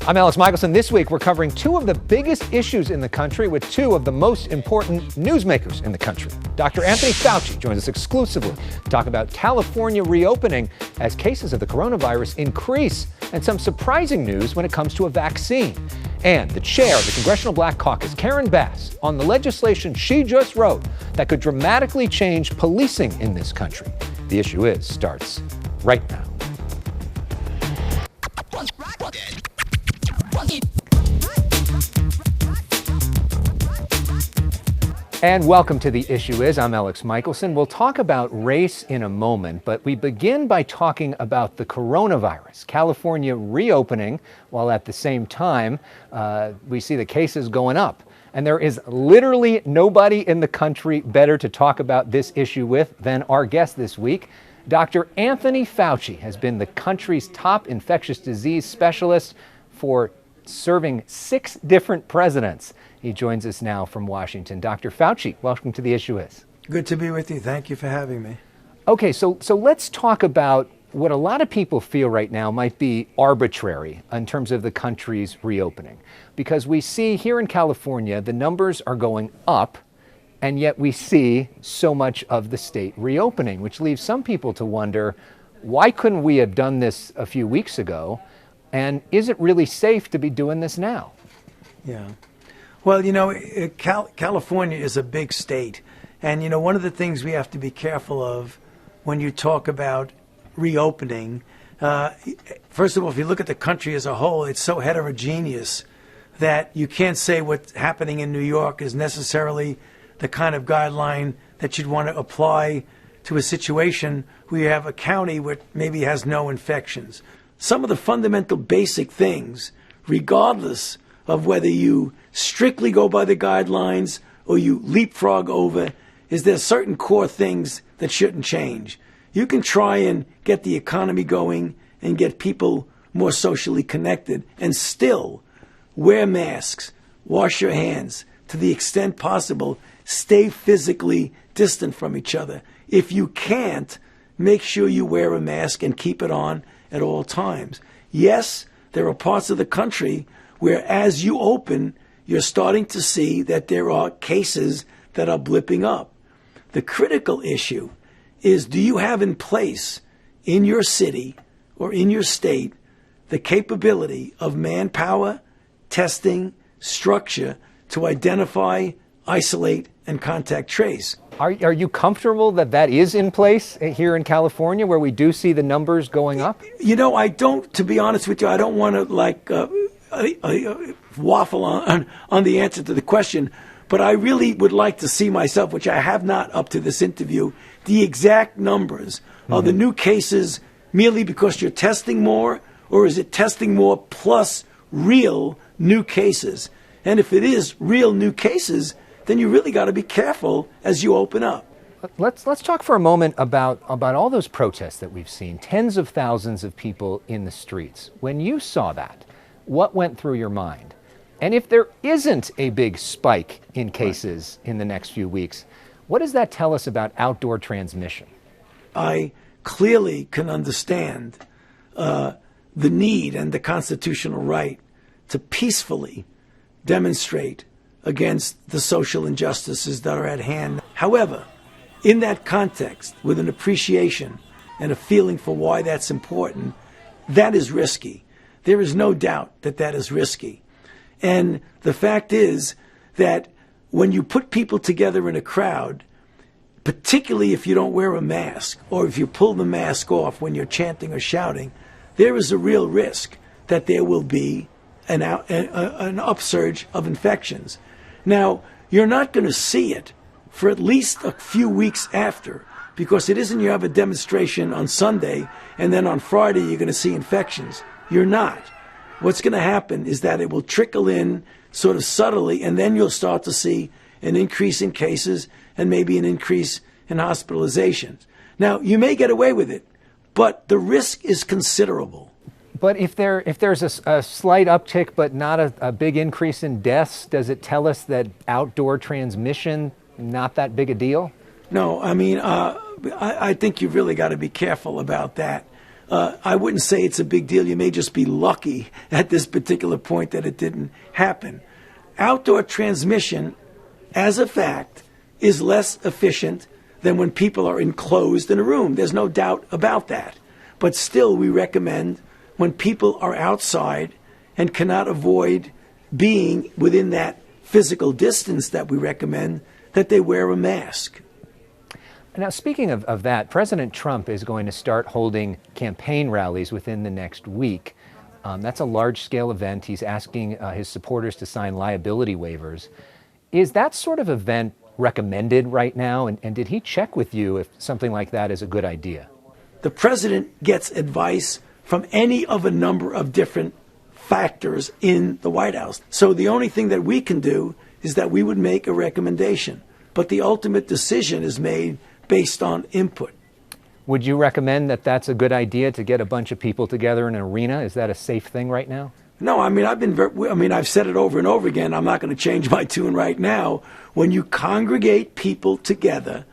I'm Alex Michaelson. This week, we're covering two of the biggest issues in the country with two of the most important newsmakers in the country. Dr. Anthony Fauci joins us exclusively to talk about California reopening as cases of the coronavirus increase, and some surprising news when it comes to a vaccine. And the chair of the Congressional Black Caucus, Karen Bass, on the legislation she just wrote that could dramatically change policing in this country. The Issue Is starts right now. And welcome to The Issue Is. I'm Elex Michaelson. We'll talk about race in a moment, but we begin by talking about the coronavirus. California reopening, while at the same time, we see the cases going up. And there is literally nobody in the country better to talk about this issue with than our guest this week. Dr. Anthony Fauci has been the country's top infectious disease specialist for serving 6 different presidents. He joins us now from Washington. Dr. Fauci, welcome to The Issue Is. Good to be with you. Thank you for having me. Okay, so let's talk about what a lot of people feel right now might be arbitrary in terms of the country's reopening. Because we see here in California, the numbers are going up, and yet we see so much of the state reopening, which leaves some people to wonder, why couldn't we have done this a few weeks ago? And is it really safe to be doing this now? Yeah. Well, you know, California is a big state. And, you know, one of the things we have to be careful of when you talk about reopening, first of all, if you look at the country as a whole, it's so heterogeneous that you can't say what's happening in New York is necessarily the kind of guideline that you'd want to apply to a situation where you have a county which maybe has no infections. Some of the fundamental basic things, regardless of whether you strictly go by the guidelines or you leapfrog over, is there certain core things that shouldn't change. You can try and get the economy going and get people more socially connected and still wear masks, wash your hands, to the extent possible, stay physically distant from each other. If you can't, make sure you wear a mask and keep it on at all times. Yes, there are parts of the country where as you open, you're starting to see that there are cases that are blipping up. The critical issue is, do you have in place in your city or in your state the capability of manpower, testing, structure to identify, isolate, and contact trace? Are you comfortable that that is in place here in California, where we do see the numbers going up? You know, I don't, to be honest with you, I don't want to waffle on the answer to the question, but I really would like to see myself, which I have not up to this interview, the exact numbers of the new cases merely because you're testing more, or is it testing more plus real new cases? And if it is real new cases, then you really got to be careful as you open up. Let's talk for a moment about all those protests that we've seen, tens of thousands of people in the streets. When you saw that, what went through your mind? And if there isn't a big spike in cases in the next few weeks, what does that tell us about outdoor transmission? I clearly can understand the need and the constitutional right to peacefully demonstrate against the social injustices that are at hand. However, in that context, with an appreciation and a feeling for why that's important, that is risky. There is no doubt that that is risky. And the fact is that when you put people together in a crowd, particularly if you don't wear a mask or if you pull the mask off when you're chanting or shouting, there is a real risk that there will be an upsurge of infections. Now, you're not going to see it for at least a few weeks after, because it isn't you have a demonstration on Sunday and then on Friday you're going to see infections. You're not. What's going to happen is that it will trickle in sort of subtly, and then you'll start to see an increase in cases and maybe an increase in hospitalizations. Now, you may get away with it, but the risk is considerable. But if there's a slight uptick but not a big increase in deaths, does it tell us that outdoor transmission, not that big a deal? No, I mean, I think you've really got to be careful about that. I wouldn't say it's a big deal. You may just be lucky at this particular point that it didn't happen. Outdoor transmission, as a fact, is less efficient than when people are enclosed in a room. There's no doubt about that. But still, we recommend when people are outside and cannot avoid being within that physical distance that we recommend, that they wear a mask. Now, speaking of that, President Trump is going to start holding campaign rallies within the next week. That's a large-scale event. He's asking his supporters to sign liability waivers. Is that sort of event recommended right now? And did he check with you if something like that is a good idea? The president gets advice from any of a number of different factors in the White House. So the only thing that we can do is that we would make a recommendation. But the ultimate decision is made based on input. Would you recommend that that's a good idea to get a bunch of people together in an arena? Is that a safe thing right now? No, I mean, I've said it over and over again. I'm not going to change my tune right now. When you congregate people together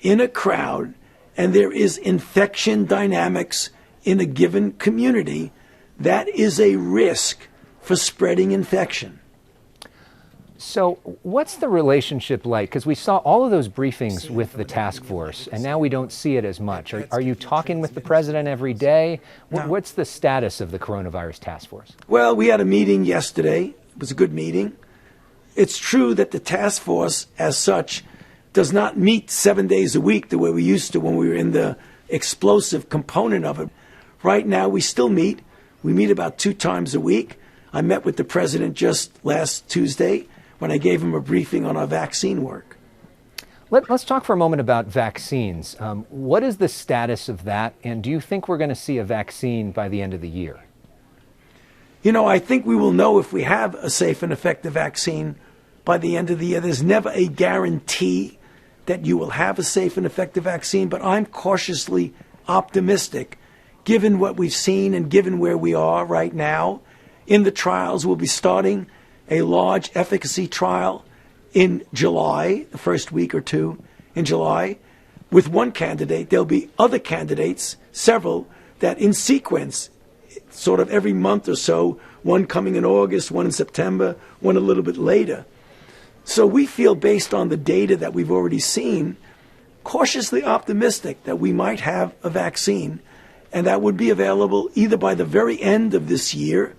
in a crowd and there is infection dynamics in a given community, that is a risk for spreading infection. So what's the relationship like? Because we saw all of those briefings with the task force, and now we don't see it as much. Are you talking with the president every day? No. What's the status of the coronavirus task force? Well, we had a meeting yesterday. It was a good meeting. It's true that the task force, as such, does not meet 7 days a week the way we used to when we were in the explosive component of it. Right now, we still meet. We meet about 2 times a week. I met with the president just last Tuesday when I gave him a briefing on our vaccine work. Let's talk for a moment about vaccines. What is the status of that, and do you think we're going to see a vaccine by the end of the year? You know, I think we will know if we have a safe and effective vaccine by the end of the year. There's never a guarantee that you will have a safe and effective vaccine, but I'm cautiously optimistic given what we've seen and given where we are right now. In the trials, we'll be starting a large efficacy trial in July, the first week or two in July, with one candidate. There'll be other candidates, several, that in sequence, sort of every month or so, one coming in August, one in September, one a little bit later. So we feel, based on the data that we've already seen, cautiously optimistic that we might have a vaccine, and that would be available either by the very end of this year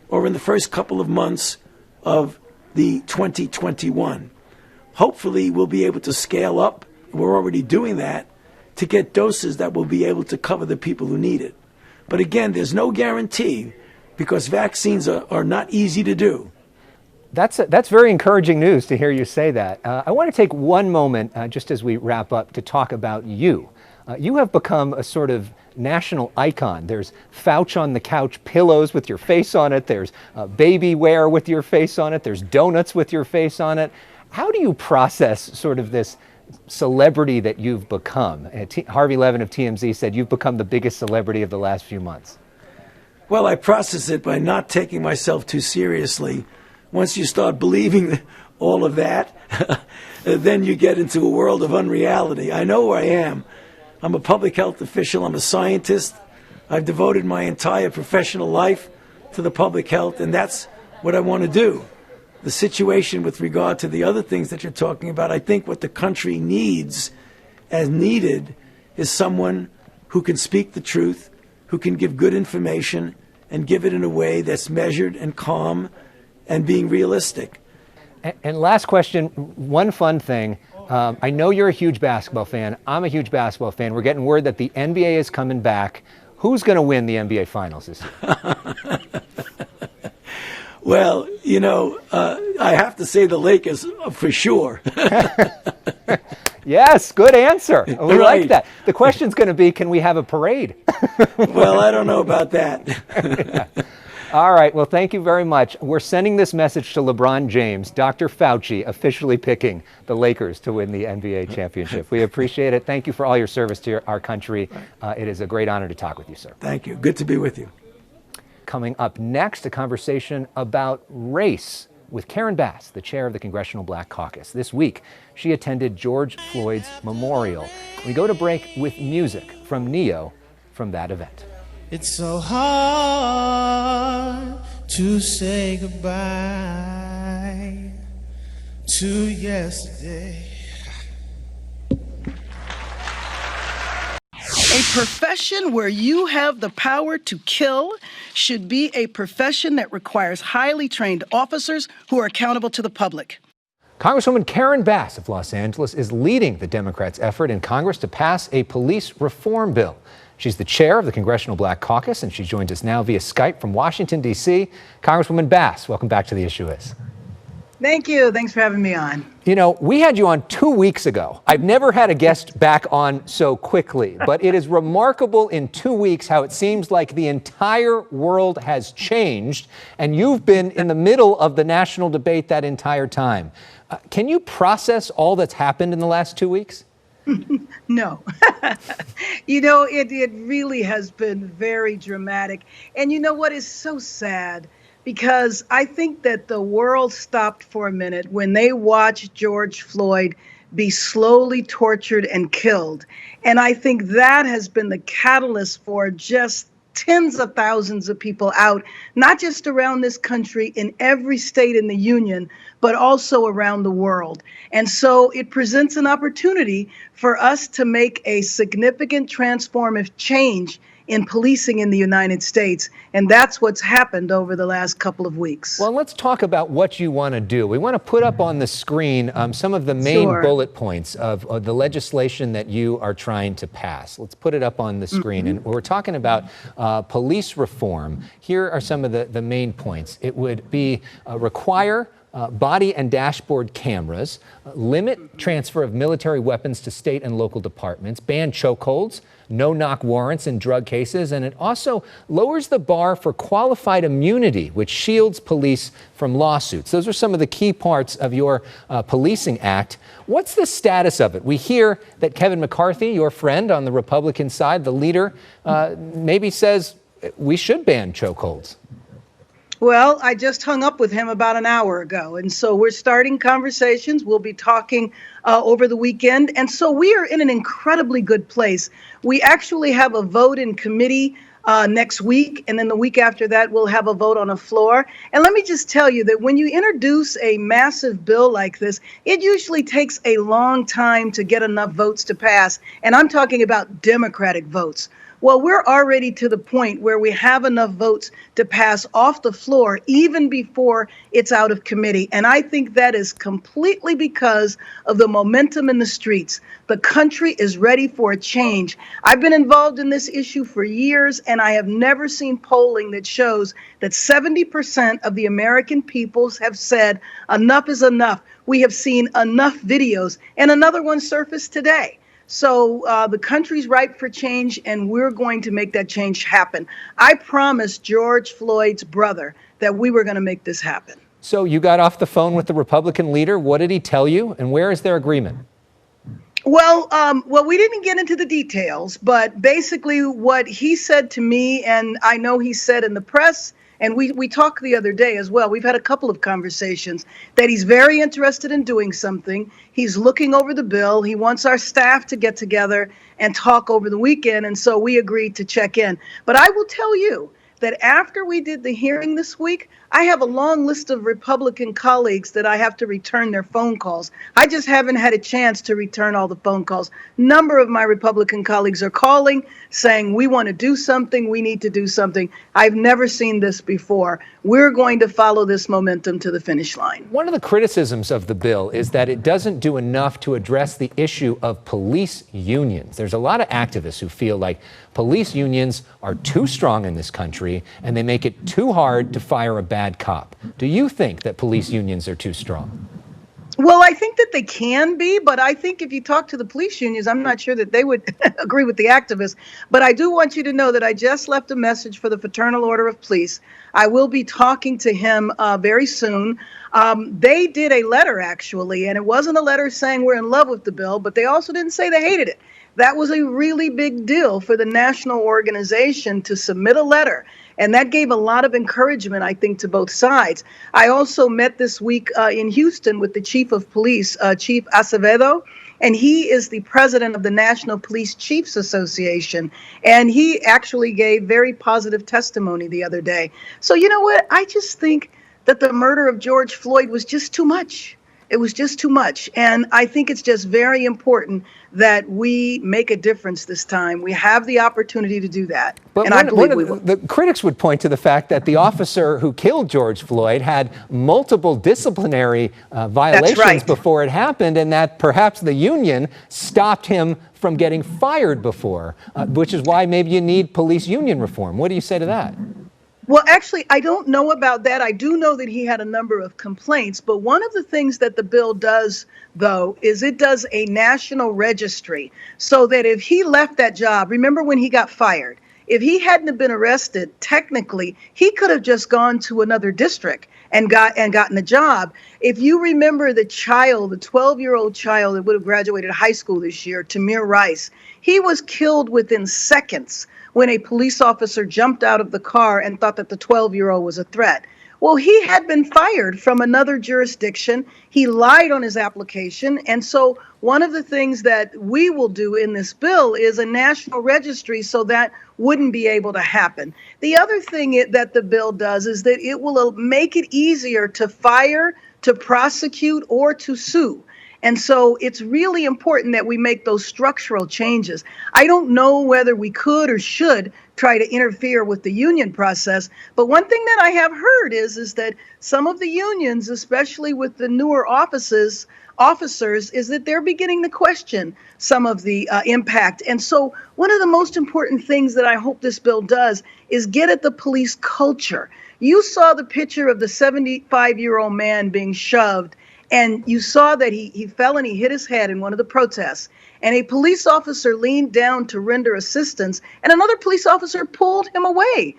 or in the first couple of months of the 2021. Hopefully, we'll be able to scale up, we're already doing that, to get doses that will be able to cover the people who need it. But again, there's no guarantee because vaccines are not easy to do. That's very encouraging news to hear you say that. I want to take one moment, just as we wrap up, to talk about you. You have become a sort of national icon. There's Fauci on the couch pillows with your face on it. There's baby wear with your face on it. There's donuts with your face on it. How do you process sort of this celebrity that you've become? Harvey Levin of TMZ said you've become the biggest celebrity of the last few months. Well, I process it by not taking myself too seriously. Once you start believing all of that, then you get into a world of unreality. I know where I am. I'm a public health official. I'm a scientist. I've devoted my entire professional life to the public health, and that's what I want to do. The situation with regard to the other things that you're talking about, I think what the country needs, as needed, is someone who can speak the truth, who can give good information, and give it in a way that's measured and calm and being realistic. And last question, one fun thing. I know you're a huge basketball fan. I'm a huge basketball fan. We're getting word that the NBA is coming back. Who's going to win the NBA Finals this year? Well, you know, I have to say the Lakers for sure. Yes, good answer. We Right. like that. The question's going to be, can we have a parade? Well, I don't know about that. Yeah. All right. Well, thank you very much. We're sending this message to LeBron James, Dr. Fauci, officially picking the Lakers to win the NBA championship. We appreciate it. Thank you for all your service to our country. It is a great honor to talk with you, sir. Thank you. Good to be with you. Coming up next, a conversation about race with Karen Bass, the chair of the Congressional Black Caucus. This week, she attended George Floyd's memorial. We go to break with music from Neo from that event. It's so hard to say goodbye to yesterday. A profession where you have the power to kill should be a profession that requires highly trained officers who are accountable to the public. Congresswoman Karen Bass of Los Angeles is leading the Democrats' effort in Congress to pass a police reform bill. She's the chair of the Congressional Black Caucus, and she joins us now via Skype from Washington, D.C. Congresswoman Bass, welcome back to The Issue Is. Thank you. Thanks for having me on. You know, we had you on 2 weeks ago. I've never had a guest back on so quickly, but it is remarkable in 2 weeks how it seems like the entire world has changed, and you've been in the middle of the national debate that entire time. Can you process all that's happened in the last 2 weeks? No. You know, it really has been very dramatic. And you know what is so sad? Because I think that the world stopped for a minute when they watched George Floyd be slowly tortured and killed. And I think that has been the catalyst for just tens of thousands of people out, not just around this country, in every state in the union, but also around the world. And so it presents an opportunity for us to make a significant transformative change in policing in the United States. And that's what's happened over the last couple of weeks. Well, let's talk about what you want to do. We want to put up on the screen some of the main bullet points of the legislation that you are trying to pass. Let's put it up on the screen. And we're talking about police reform. Here are some of the main points. It would be require body and dashboard cameras, limit transfer of military weapons to state and local departments, ban chokeholds, no-knock warrants in drug cases, and it also lowers the bar for qualified immunity, which shields police from lawsuits. Those are some of the key parts of your policing act. What's the status of it? We hear that Kevin McCarthy, your friend on the Republican side, the leader, maybe says we should ban chokeholds. Well, I just hung up with him about an hour ago, and so we're starting conversations. We'll be talking over the weekend, and so we are in an incredibly good place. We actually have a vote in committee next week, and then the week after that, we'll have a vote on the floor. And let me just tell you that when you introduce a massive bill like this, it usually takes a long time to get enough votes to pass, and I'm talking about Democratic votes. Well, we're already to the point where we have enough votes to pass off the floor even before it's out of committee. And I think that is completely because of the momentum in the streets. The country is ready for a change. I've been involved in this issue for years, and I have never seen polling that shows that 70% of the American people have said enough is enough. We have seen enough videos, and another one surfaced today. So the country's ripe for change, and we're going to make that change happen. I promised George Floyd's brother that we were going to make this happen. So you got off the phone with the Republican leader. What did he tell you, and where is their agreement? Well, we didn't get into the details, but basically what he said to me, and I know he said in the press, and we talked the other day as well. We've had a couple of conversations that he's very interested in doing something. He's looking over the bill. He wants our staff to get together and talk over the weekend. And so we agreed to check in. But I will tell you that after we did the hearing this week, I have a long list of Republican colleagues that I have to return their phone calls. I just haven't had a chance to return all the phone calls. Number of my Republican colleagues are calling, saying we want to do something, we need to do something. I've never seen this before. We're going to follow this momentum to the finish line. One of the criticisms of the bill is that it doesn't do enough to address the issue of police unions. There's a lot of activists who feel like police unions are too strong in this country and they make it too hard to fire a bad cop. Do you think that police unions are too strong? Well, I think that they can be, but I think if you talk to the police unions, I'm not sure that they would agree with the activists. But I do want you to know that I just left a message for the Fraternal Order of Police. I will be talking to him very soon. They did a letter, actually, and it wasn't a letter saying we're in love with the bill, but they also didn't say they hated it. That was a really big deal for the national organization to submit a letter. And that gave a lot of encouragement, I think, to both sides. I also met this week in Houston with the chief of police, Chief Acevedo, and he is the president of the National Police Chiefs Association. And he actually gave very positive testimony the other day. So you know what? I just think that the murder of George Floyd was just too much. It was just too much. And I think it's just very important that we make a difference this time. We have the opportunity to do that. But and I believe we will. The critics would point to the fact that the officer who killed George Floyd had multiple disciplinary violations before it happened, and that perhaps the union stopped him from getting fired before, which is why maybe you need police union reform. What do you say to that? Well, actually, I don't know about that. I do know that he had a number of complaints. But one of the things that the bill does, though, is it does a national registry so that if he left that job, remember when he got fired, if he hadn't have been arrested, technically, he could have just gone to another district and gotten a job. If you remember the child, the 12-year-old child that would have graduated high school this year, Tamir Rice, he was killed within seconds when a police officer jumped out of the car and thought that the 12-year-old was a threat. Well, he had been fired from another jurisdiction. He lied on his application. And so one of the things that we will do in this bill is a national registry so that wouldn't be able to happen. The other thing that the bill does is that it will make it easier to fire, to prosecute, or to sue. And so it's really important that we make those structural changes. I don't know whether we could or should try to interfere with the union process. But one thing that I have heard is that some of the unions, especially with the newer officers, is that they're beginning to question some of the impact. And so one of the most important things that I hope this bill does is get at the police culture. You saw the picture of the 75-year-old man being shoved, and you saw that he fell and he hit his head in one of the protests. And a police officer leaned down to render assistance, and another police officer pulled him away.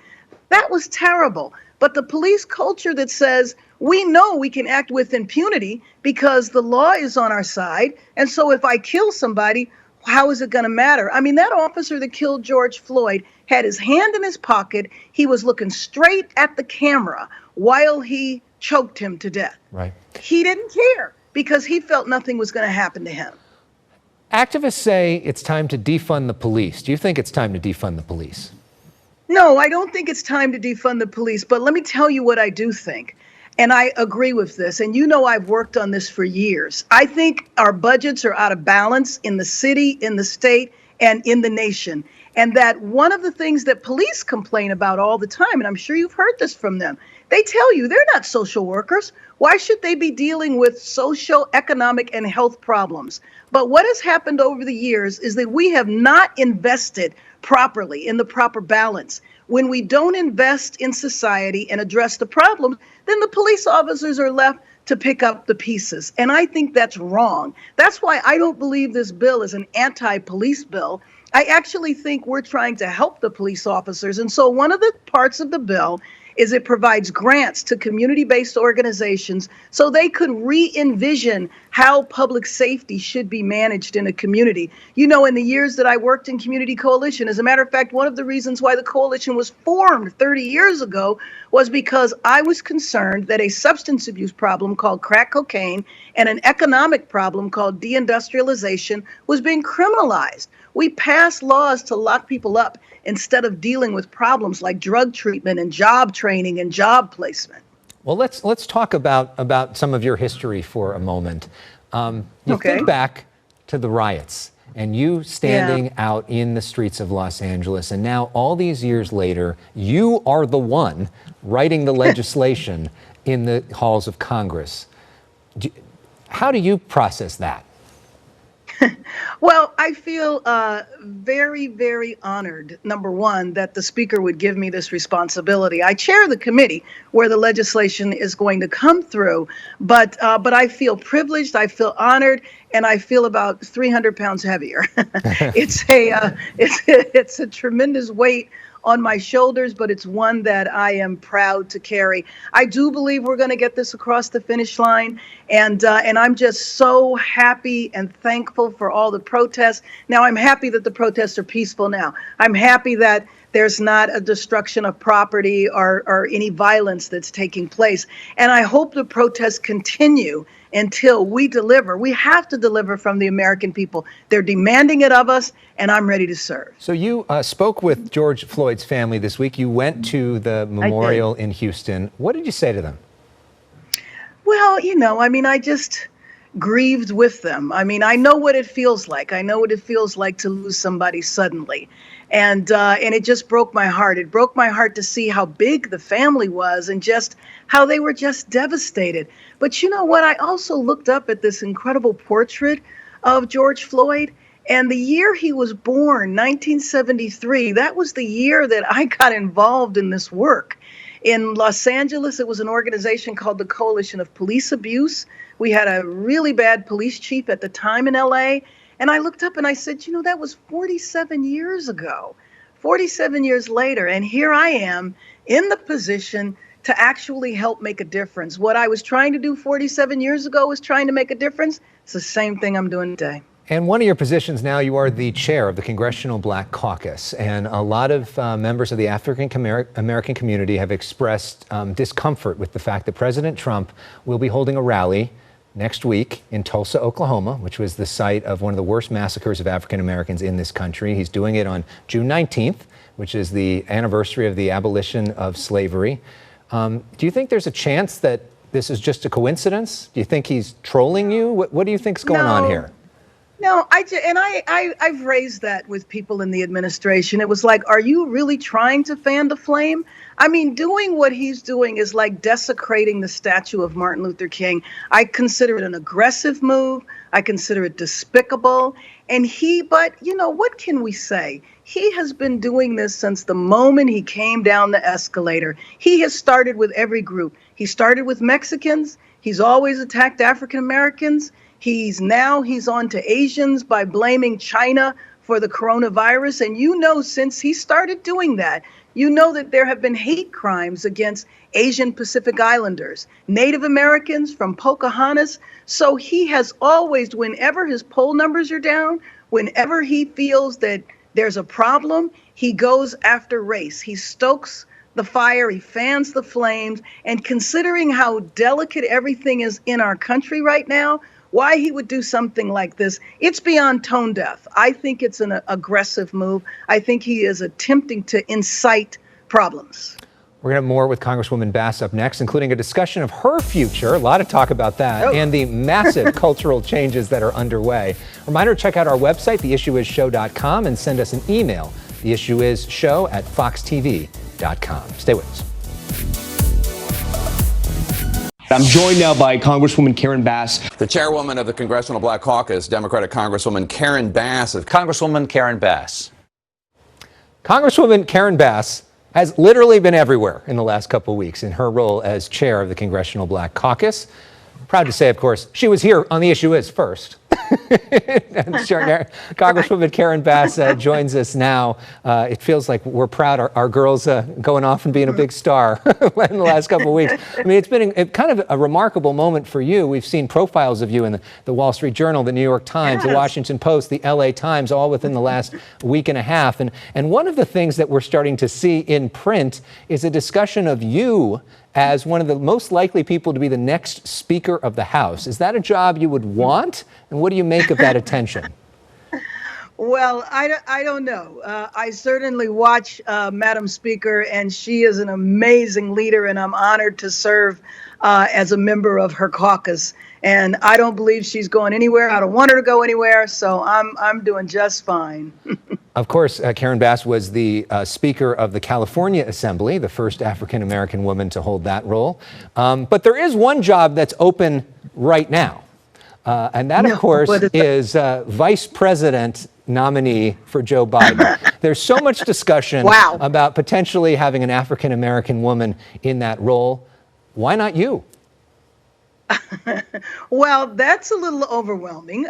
That was terrible. But the police culture that says, we know we can act with impunity because the law is on our side. And so if I kill somebody, how is it going to matter? I mean, that officer that killed George Floyd had his hand in his pocket. He was looking straight at the camera while he choked him to death. Right. He didn't care because he felt nothing was going to happen to him. Activists say it's time to defund the police. Do you think it's time to defund the police? No, I don't think it's time to defund the police. But let me tell you what I do think. And I agree with this. And you know I've worked on this for years. I think our budgets are out of balance in the city, in the state, and in the nation. And that one of the things that police complain about all the time, and I'm sure you've heard this from them, they tell you they're not social workers. Why should they be dealing with social, economic, and health problems? But what has happened over the years is that we have not invested properly in the proper balance. When we don't invest in society and address the problems, then the police officers are left to pick up the pieces. And I think that's wrong. That's why I don't believe this bill is an anti-police bill. I actually think we're trying to help the police officers. And so one of the parts of the bill is it provides grants to community-based organizations so they could re-envision how public safety should be managed in a community. You know, in the years that I worked in Community Coalition, as a matter of fact, one of the reasons why the coalition was formed 30 years ago was because I was concerned that a substance abuse problem called crack cocaine and an economic problem called deindustrialization was being criminalized. We passed laws to lock people up instead of dealing with problems like drug treatment and job training and job placement. Well, let's talk about some of your history for a moment. Think back to the riots and you standing out in the streets of Los Angeles, and now all these years later, you are the one writing the legislation in the halls of Congress. How do you process that? Well, I feel very, very honored, number one, that the speaker would give me this responsibility. I chair the committee where the legislation is going to come through, but I feel privileged, I feel honored, and I feel about 300 pounds heavier. It's a tremendous weight on my shoulders, but it's one that I am proud to carry. I do believe we're going to get this across the finish line, and I'm just so happy and thankful for all the protests. Now, I'm happy that the protests are peaceful now. I'm happy that there's not a destruction of property or any violence that's taking place. And I hope the protests continue until we deliver. We have to deliver from the American people. They're demanding it of us, and I'm ready to serve. So you spoke with George Floyd's family this week. You went to the memorial in Houston. What did you say to them? Well, I just grieved with them. I know what it feels like. I know what it feels like to lose somebody suddenly. And it just broke my heart. It broke my heart to see how big the family was and just how they were just devastated. But you know what? I also looked up at this incredible portrait of George Floyd. And the year he was born, 1973, that was the year that I got involved in this work. In Los Angeles, it was an organization called the Coalition of Police Abuse. We had a really bad police chief at the time in LA. And I looked up and I said, that was 47 years ago, 47 years later. And here I am in the position to actually help make a difference. What I was trying to do 47 years ago was trying to make a difference. It's the same thing I'm doing today. And one of your positions now, you are the chair of the Congressional Black Caucus. And a lot of members of the African American community have expressed discomfort with the fact that President Trump will be holding a rally next week in Tulsa, Oklahoma, which was the site of one of the worst massacres of African Americans in this country. He's doing it on June 19th, which is the anniversary of the abolition of slavery. Do you think there's a chance that this is just a coincidence? Do you think he's trolling you? What do you think's going on here? No, I've raised that with people in the administration. It was like, are you really trying to fan the flame? Doing what he's doing is like desecrating the statue of Martin Luther King. I consider it an aggressive move. I consider it despicable. But what can we say? He has been doing this since the moment he came down the escalator. He has started with every group. He started with Mexicans. He's always attacked African Americans. He's on to Asians by blaming China for the coronavirus. And since he started doing that, that there have been hate crimes against Asian Pacific Islanders, Native Americans from Pocahontas. So he has always, whenever his poll numbers are down, whenever he feels that there's a problem, he goes after race. He stokes the fire, he fans the flames. And considering how delicate everything is in our country right now, why he would do something like this, it's beyond tone deaf. I think it's an aggressive move. I think he is attempting to incite problems. We're going to have more with Congresswoman Bass up next, including a discussion of her future, a lot of talk about that, and the massive cultural changes that are underway. Reminder, check out our website, theissueisshow.com, and send us an email, theissueisshow@foxtv.com. Stay with us. I'm joined now by Congresswoman Karen Bass. The chairwoman of the Congressional Black Caucus, Democratic Congresswoman Karen Bass. Congresswoman Karen Bass. Congresswoman Karen Bass has literally been everywhere in the last couple of weeks in her role as chair of the Congressional Black Caucus. Proud to say, of course, she was here on The Issue Is first. Congresswoman Karen Bass joins us now. It feels like we're proud our girl's going off and being a big star in the last couple of weeks. It's been kind of a remarkable moment for you. We've seen profiles of you in the Wall Street Journal, the New York Times, the Washington Post, the LA Times, all within the last week and a half. And one of the things that we're starting to see in print is a discussion of you as one of the most likely people to be the next Speaker of the House. Is that a job you would want? And what do you make of that attention? Well, I don't know. I certainly watch Madam Speaker, and she is an amazing leader, and I'm honored to serve as a member of her caucus. And I don't believe she's going anywhere. I don't want her to go anywhere, so I'm doing just fine. Of course, Karen Bass was the Speaker of the California Assembly, the first African-American woman to hold that role. But there is one job that's open right now. And that, of course, is Vice President nominee for Joe Biden. There's so much discussion about potentially having an African-American woman in that role. Why not you? Well, that's a little overwhelming.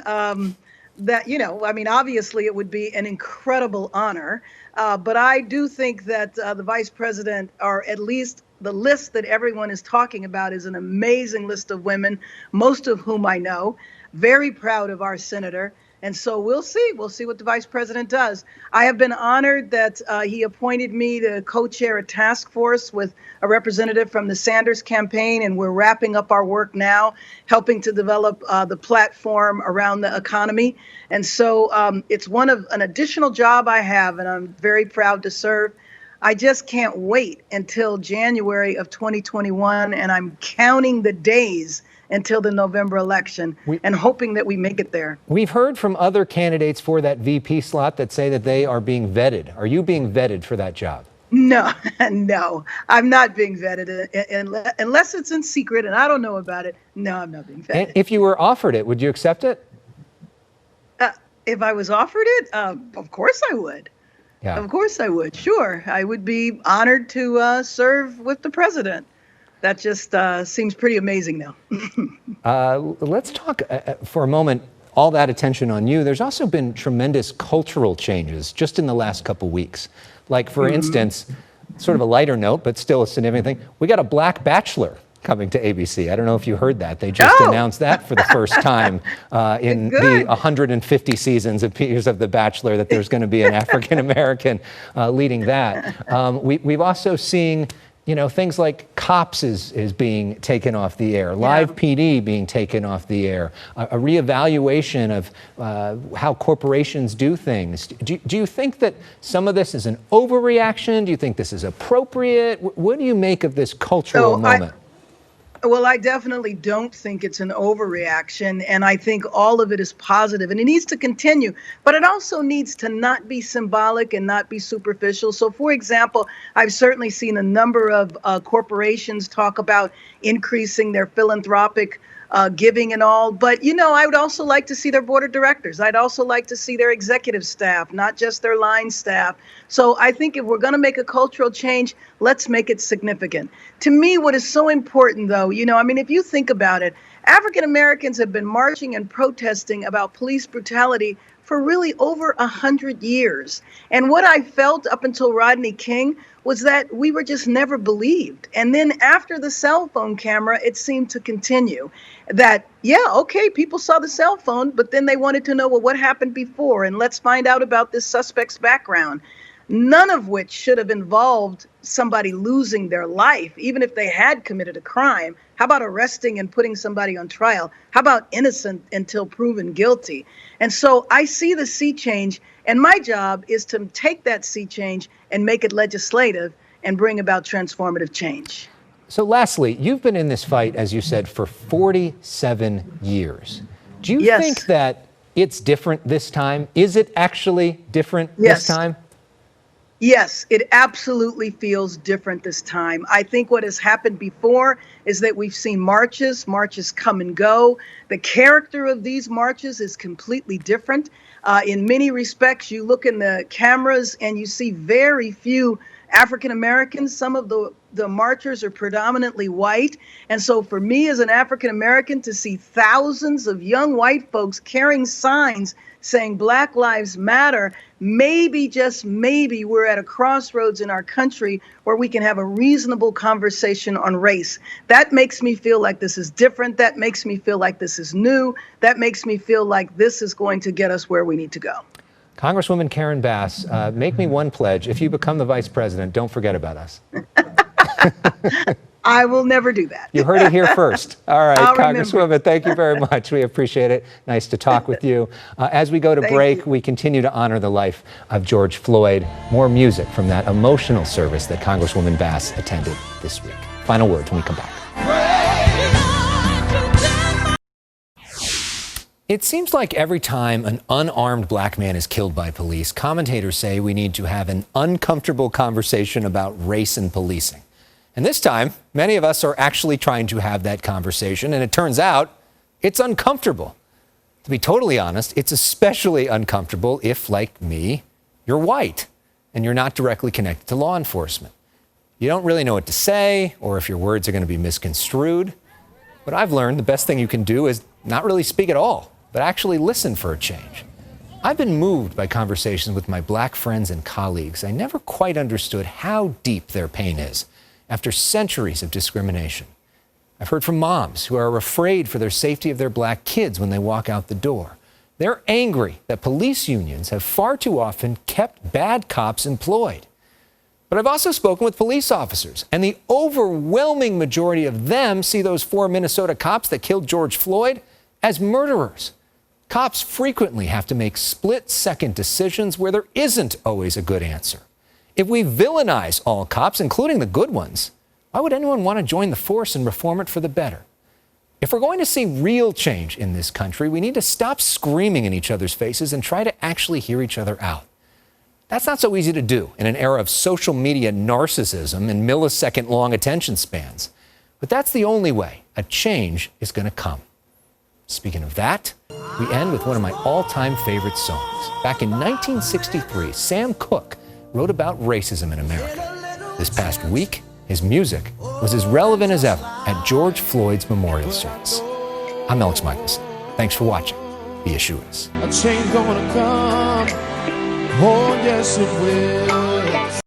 Obviously it would be an incredible honor. But I do think that the vice president, or at least the list that everyone is talking about, is an amazing list of women, most of whom I know. Very proud of our senator. And so we'll see. We'll see what the vice president does. I have been honored that he appointed me to co-chair a task force with a representative from the Sanders campaign, and we're wrapping up our work now, helping to develop the platform around the economy. And so it's an additional job I have, and I'm very proud to serve. I just can't wait until January of 2021, and I'm counting the days until the November election and hoping that we make it there. We've heard from other candidates for that VP slot that say that they are being vetted. Are you being vetted for that job? No, no, I'm not being vetted unless it's in secret and I don't know about it. No, I'm not being vetted. And if you were offered it, would you accept it? If I was offered it, of course I would. Yeah. Of course I would. Sure. I would be honored to serve with the president. That just seems pretty amazing now. Let's talk for a moment, all that attention on you. There's also been tremendous cultural changes just in the last couple weeks. Like, for instance, sort of a lighter note, but still a significant thing, we got a black bachelor coming to ABC. I don't know if you heard that. They just announced that for the first time in the 150 seasons of The Bachelor, that there's going to be an African-American leading that. We've also seen, things like Cops is being taken off the air, Live PD being taken off the air, a reevaluation of how corporations do things. Do you think that some of this is an overreaction? Do you think this is appropriate? What do you make of this cultural moment? Well, I definitely don't think it's an overreaction, and I think all of it is positive, and it needs to continue, but it also needs to not be symbolic and not be superficial. So, for example, I've certainly seen a number of corporations talk about increasing their philanthropic giving and all. But, I would also like to see their board of directors. I'd also like to see their executive staff, not just their line staff. So I think if we're going to make a cultural change, let's make it significant. To me, what is so important, though, if you think about it, African Americans have been marching and protesting about police brutality for really over 100 years. And what I felt up until Rodney King was that we were just never believed. And then after the cell phone camera, it seemed to continue that, people saw the cell phone, but then they wanted to know, well, what happened before? And let's find out about this suspect's background. None of which should have involved somebody losing their life, even if they had committed a crime. How about arresting and putting somebody on trial? How about innocent until proven guilty? And so I see the sea change, and my job is to take that sea change and make it legislative and bring about transformative change. So lastly, you've been in this fight, as you said, for 47 years. Do you think that it's different this time? Is it actually different this time? Yes, it absolutely feels different this time. I think what has happened before is that we've seen marches come and go. The character of these marches is completely different. In many respects, you look in the cameras and you see very few African Americans. Some of the marchers are predominantly white. And so for me as an African American to see thousands of young white folks carrying signs saying Black Lives Matter, maybe, just maybe, we're at a crossroads in our country where we can have a reasonable conversation on race. That makes me feel like this is different. That makes me feel like this is new. That makes me feel like this is going to get us where we need to go. Congresswoman Karen Bass, make me one pledge. If you become the vice president, don't forget about us. I will never do that. You heard it here first. All right, I'll Congresswoman, remember. thank you very much. We appreciate it. Nice to talk with you. As we go to break, we continue to honor the life of George Floyd. More music from that emotional service that Congresswoman Bass attended this week. Final words when we come back. It seems like every time an unarmed black man is killed by police, commentators say we need to have an uncomfortable conversation about race and policing. And this time, many of us are actually trying to have that conversation, and it turns out it's uncomfortable. To be totally honest, it's especially uncomfortable if, like me, you're white and you're not directly connected to law enforcement. You don't really know what to say, or if your words are going to be misconstrued. But I've learned the best thing you can do is not really speak at all, but actually listen for a change. I've been moved by conversations with my black friends and colleagues. I never quite understood how deep their pain is after centuries of discrimination. I've heard from moms who are afraid for their safety of their black kids when they walk out the door. They're angry that police unions have far too often kept bad cops employed. But I've also spoken with police officers, and the overwhelming majority of them see those 4 Minnesota cops that killed George Floyd as murderers. Cops frequently have to make split-second decisions where there isn't always a good answer. If we villainize all cops, including the good ones, why would anyone want to join the force and reform it for the better? If we're going to see real change in this country, we need to stop screaming in each other's faces and try to actually hear each other out. That's not so easy to do in an era of social media narcissism and millisecond-long attention spans. But that's the only way a change is going to come. Speaking of that, we end with one of my all-time favorite songs. Back in 1963, Sam Cooke wrote about racism in America. This past week, his music was as relevant as ever at George Floyd's memorial service. I'm Elex Michaelson. Thanks for watching. The Issue Is. A change gonna come. Oh, yes, it will.